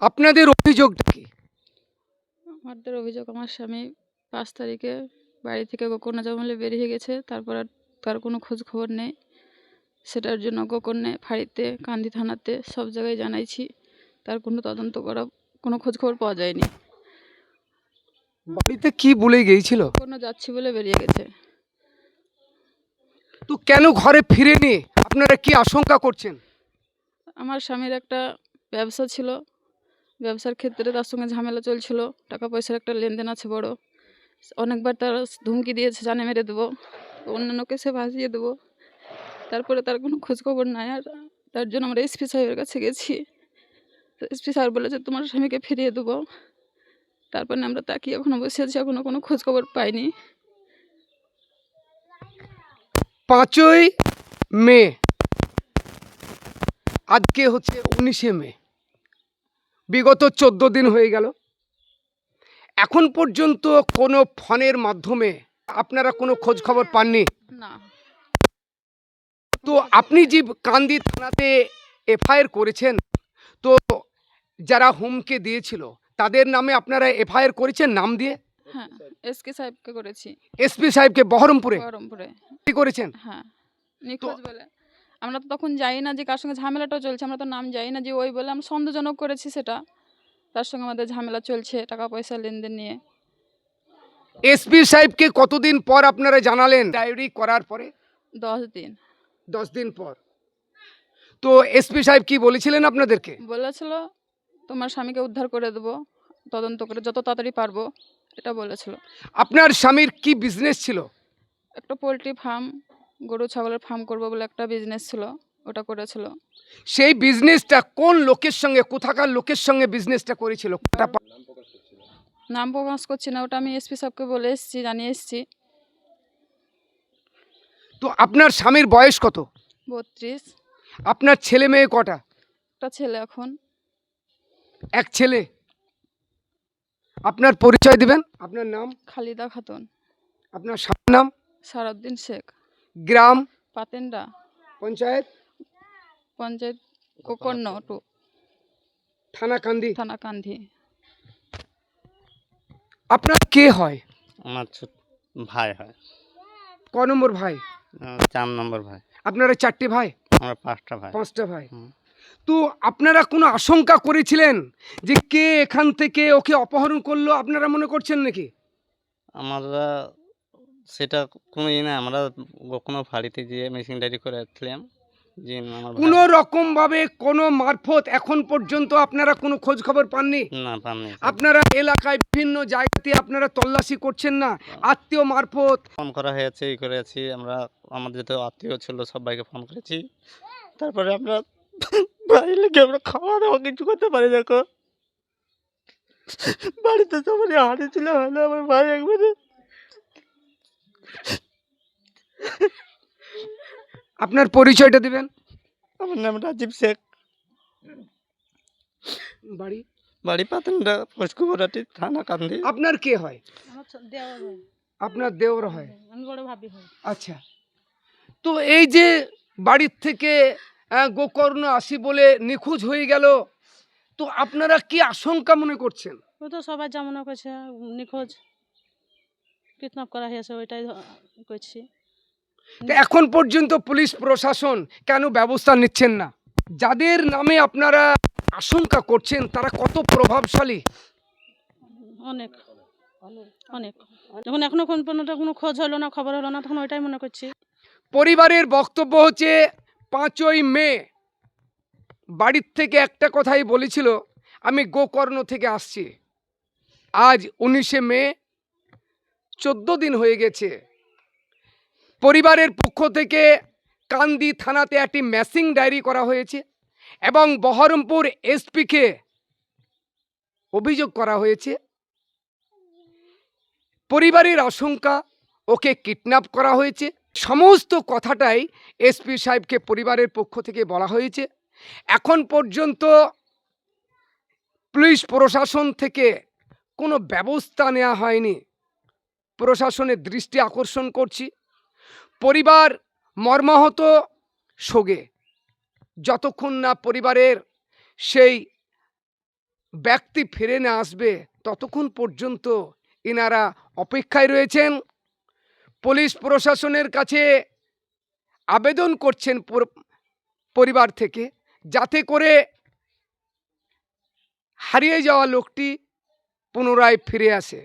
আপনাদের অভিযোগটা কি? আমাদের অভিযোগ, আমার স্বামী 5 তারিখে বাড়ি থেকে গোকর্ণ যাবে বলে বেরিয়ে গেছে, তারপর আর তার কোনো খোঁজ খবর নেই। সেটার জন্য গোকর্ণে ফাঁড়িতে, কান্দি থানাতে সব জায়গায় জানাইছি, তার কোনো তদন্ত করা, কোনো খোঁজ খবর পাওয়া যায়নি। বাড়িতে কি বলে গিয়েছিল? গোকর্ণ যাচ্ছি বলে বেরিয়ে গেছে। তো কেন ঘরে ফিরেনি? আপনারা কি আশঙ্কা করছেন? আমার স্বামীর একটা ব্যবসা ছিল, ব্যবসার ক্ষেত্রে তার সঙ্গে ঝামেলা চলছিল, টাকা পয়সার একটা লেনদেন আছে বড়। অনেকবার তার ধুমকি দিয়েছে, জানে মেরে দেবো, অন্যান্যকে সে ভাসিয়ে দেবো। তারপরে তার কোনো খোঁজ খবর নাই। আর তার জন্য আমরা এসপি সাহেবের কাছে গেছি। তো এসপি সাহেব বলেছে তোমার স্বামীকে ফিরিয়ে দেবো। তারপরে আমরা তাকিয়ে এখনো বসে আছি, এখনো কোনো খোঁজ খবর পাইনি। 5ই মে, আজকে হচ্ছে 19শে মে, বিগত 14 দিন হয়ে গেল। এখন পর্যন্ত কোনো ফোনের মাধ্যমে আপনারা কোনো খোঁজ খবর পাননি? না। তো আপনি যে কান্দি থানাতে এফআইআর করেছেন, তো যারা হুমকি দিয়েছিল তাদের নামে আপনারা এফআইআর করেছেন নাম দিয়ে? হ্যাঁ, এসকে সাহেবকে করেছি। এসপি সাহেবকে বহরমপুরে বহরমপুরে। কি করেছেন? হ্যাঁ, নিখোঁজ বলে। আমরা তো তখন যাই না যে কার সঙ্গে ঝামেলাটা চলছে, আমরা তো নাম যাই না যে ওই বলে, আমরা সন্দেহজনক করেছি সেটা। তার সঙ্গে আমাদের ঝামেলা চলছে টাকা পয়সা লেনদেন নিয়ে। এসপি সাহেবকে কতদিন পর আপনারা জানালেন? ডায়েরি করার পরে 10 দিন 10 দিন পর। তো এসপি সাহেব কি বলেছিলেন আপনাদেরকে? বলেছিল তোমার স্বামীকে উদ্ধার করে দেবো, তদন্ত করে যত তাড়াতাড়ি পারবো, এটা বলেছিল। আপনার স্বামীর কি বিজনেস ছিল? একটা পোলট্রি ফার্ম, গরু ছাগলের ফার্ম করবো বলে একটা বিজনেস ছিল, ওটা করেছিল। সেই বিজনেসটা কোন লোকের সঙ্গে, কোথাকার লোকের সঙ্গে বিজনেসটা করেছিল? নাম প্রকাশ করছি না, ওটা আমি এসপি সাহেবকে বলে এসেছি, জানিয়ে এসেছি। তো আপনার স্বামীর বয়স কত? 32। আপনার ছেলে মেয়ে কটা? একটা ছেলে এখন। এক ছেলে। আপনার পরিচয় দিবেন? আপনার নাম? খালিদা খাতুন। আপনার স্বামীর নাম? সারাউদ্দিন শেখ। গ্রাম? পাতেন্ডা। পঞ্চায়েত? পঞ্চায়েত গোকর্ণ টু, থানা কান্দি? থানা কান্ধি। আপনার কে হয়? আমার ভাই হয়। ক নম্বর ভাই? 4 নম্বর ভাই। আপনারা 4টে ভাই? আমরা 5টা ভাই। 5টা ভাই। হুম। তো আপনারা কোনো আশঙ্কা করেছিলেন যে কে এখান থেকে ওকে অপহরণ করলো, আপনারা মনে করছেন নাকি? আমরা সেটা কোনো না, আমরা কোনো ফাঁড়িতে গিয়ে মেশিন ডায়েরি করে আসছিলাম যে আমার কোনো রকম ভাবে কোনো মারফত এখন পর্যন্ত আপনারা কোনো খোঁজ খবর পাননি? না, পাননি। আপনারা এলাকায় বিভিন্ন জায়গাতে আপনারা তল্লাশি করছেন না? আত্মীয় মারফত? ফোন করা হয়েছে, এই করেছি আমরা, আমাদের যত আত্মীয় ছিল সবাইকে ফোন করেছি। তারপরে আমরা বাড়ি লেগে আমরা খাওয়া দাওয়া কিছু করতে পারি। দেখো বাড়িতে সবারই হাঁড়ি ছিল, হলে আমার ভাই একবারে। আপনার পরিচয়টা দিবেন? আমার নাম রাজীব শেখ, বাড়ি? বাড়ি পাতেন্ডা, পস্কুবরাটি, থানা কান্দি। আপনার কে হয়? আপনার দেওর হয়? আচ্ছা। তো এই যে বাড়ির থেকে গোকর্ণ আসি বলে নিখোঁজ হয়ে গেল, তো আপনারা কি আশঙ্কা মনে করছেন? ও তো সবাই যা মনে করছে নিখোঁজ, কিডন্যাপ করা হয়েছে, ওইটাই করছি। তো এখন পর্যন্ত পুলিশ প্রশাসন কেন ব্যবস্থা নিচ্ছেন না? যাদের নামে আপনারা আশঙ্কা করছেন তারা কত প্রভাবশালী? অনেক অনেক। যখন এখনো কোন পর্যন্ত কোনো খোঁজ হলো না, খবর হলো না, তখন ওইটাই মনে করছি। পরিবারের বক্তব্য হচ্ছে 5ই মে বাড়ির থেকে একটা কথাই বলেছিল, আমি গোকর্ণ থেকে আসছি। আজ 19শে মে, 14 দিন হয়ে গেছে। পরিবারের পক্ষ থেকে কান্দি থানাতে একটি মেশিং ডায়েরি করা হয়েছে এবং বহরমপুর এসপিকে অভিযোগ করা হয়েছে। পরিবারের আশঙ্কা ওকে কিডন্যাপ করা হয়েছে। সমস্ত কথাটাই এসপি সাহেবকে পরিবারের পক্ষ থেকে বলা হয়েছে। এখন পর্যন্ত পুলিশ প্রশাসন থেকে কোনো ব্যবস্থা নেওয়া হয়নি। প্রশাসনের দৃষ্টি আকর্ষণ করছি, পরিবার মর্মাহত শোকে, যতক্ষণ না পরিবারের সেই ব্যক্তি ফিরে না আসবে ততক্ষণ পর্যন্ত এনারা অপেক্ষায় রয়েছেন। পুলিশ প্রশাসনের কাছে আবেদন করছেন পরিবার থেকে, যাতে করে হারিয়ে যাওয়া লোকটি পুনরায় ফিরে আসে।